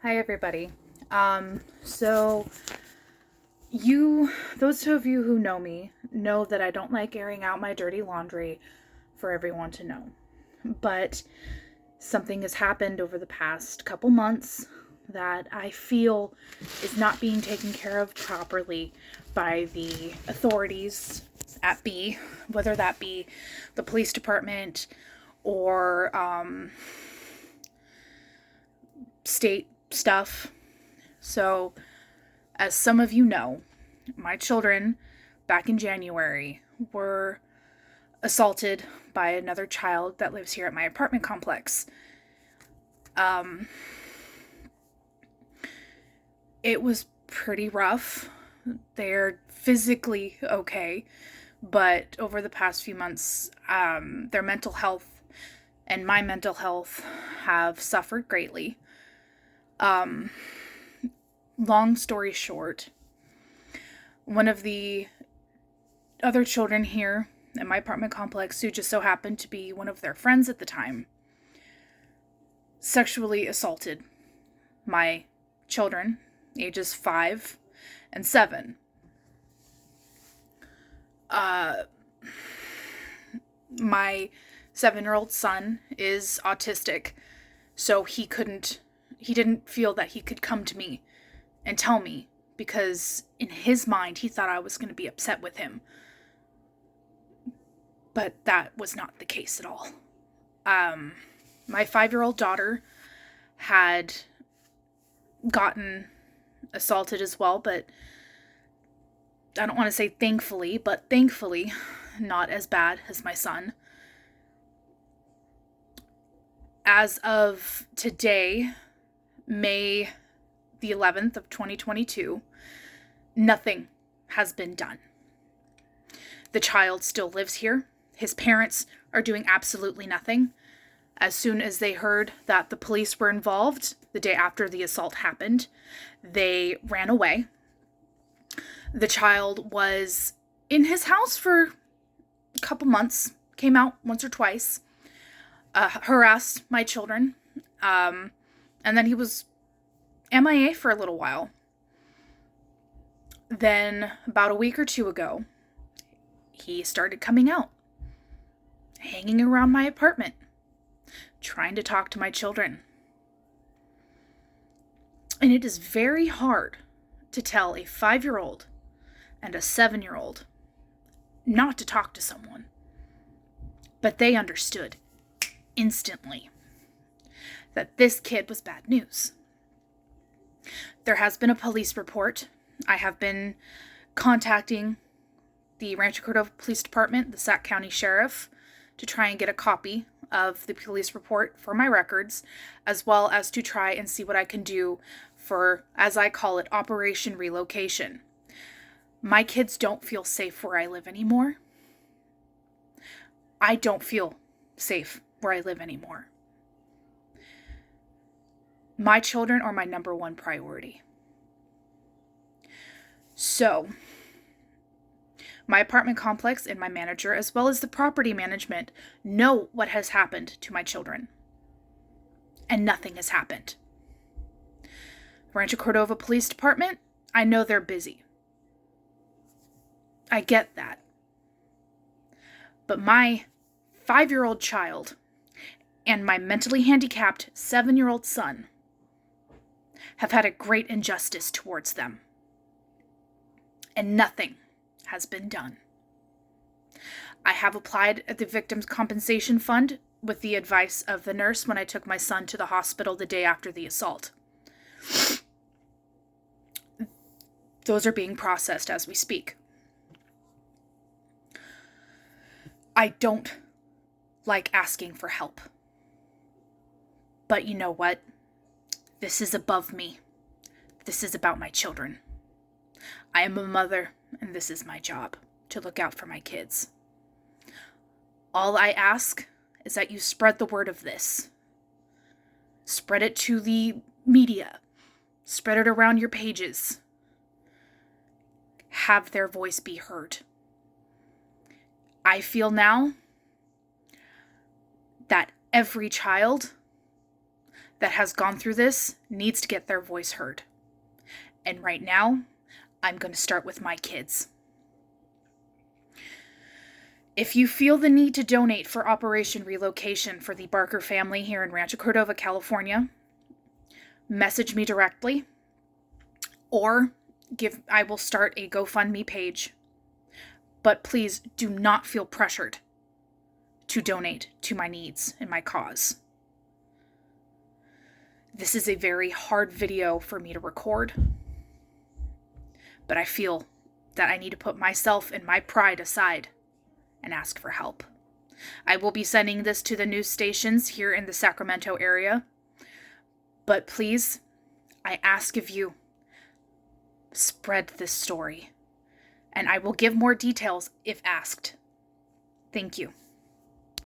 Hi, everybody. So those of you who know me, know that I don't like airing out my dirty laundry for everyone to know. But something has happened over the past couple months that I feel is not being taken care of properly by the authorities at B, whether that be the police department or state stuff. So, as some of you know, my children back in January were assaulted by another child that lives here at my apartment complex. It was pretty rough. They're physically okay, but over the past few months, their mental health and my mental health have suffered greatly. Long story short, one of the other children here in my apartment complex, who just so happened to be one of their friends at the time, sexually assaulted my children, ages 5 and 7. My 7-year-old son is autistic, so he didn't feel that he could come to me and tell me, because in his mind he thought I was going to be upset with him. But that was not the case at all. My 5-year-old daughter had gotten assaulted as well, but I don't want to say thankfully, but thankfully not as bad as my son. As of today, May the 11th of 2022, nothing has been done. The child still lives here. His parents are doing absolutely nothing. As soon as they heard that the police were involved the day after the assault happened, they ran away. The child was in his house for a couple months, came out once or twice, harassed my children, and then he was MIA for a little while. Then, about a week or two ago, he started coming out, hanging around my apartment, trying to talk to my children. And it is very hard to tell a 5-year-old and a 7-year-old not to talk to someone. But they understood instantly that this kid was bad news. There has been a police report. I have been contacting the Rancho Cordova Police Department, the Sac County Sheriff, to try and get a copy of the police report for my records, as well as to try and see what I can do for, as I call it, Operation Relocation. My kids don't feel safe where I live anymore. I don't feel safe where I live anymore. My children are my number one priority. So, my apartment complex and my manager, as well as the property management, know what has happened to my children. And nothing has happened. Rancho Cordova Police Department, I know they're busy. I get that. But my 5-year-old child and my mentally handicapped 7-year-old son have had a great injustice towards them. And nothing has been done. I have applied at the Victims' Compensation Fund with the advice of the nurse when I took my son to the hospital the day after the assault. Those are being processed as we speak. I don't like asking for help. But you know what? This is above me. This is about my children. I am a mother, and this is my job, to look out for my kids. All I ask is that you spread the word of this. Spread it to the media. Spread it around your pages. Have their voice be heard. I feel now that every child that has gone through this needs to get their voice heard. And right now, I'm going to start with my kids. If you feel the need to donate for Operation Relocation for the Barker family here in Rancho Cordova, California, message me directly, or I will start a GoFundMe page. But please do not feel pressured to donate to my needs and my cause. This is a very hard video for me to record, but I feel that I need to put myself and my pride aside and ask for help. I will be sending this to the news stations here in the Sacramento area, but please, I ask of you, spread this story, and I will give more details if asked. Thank you.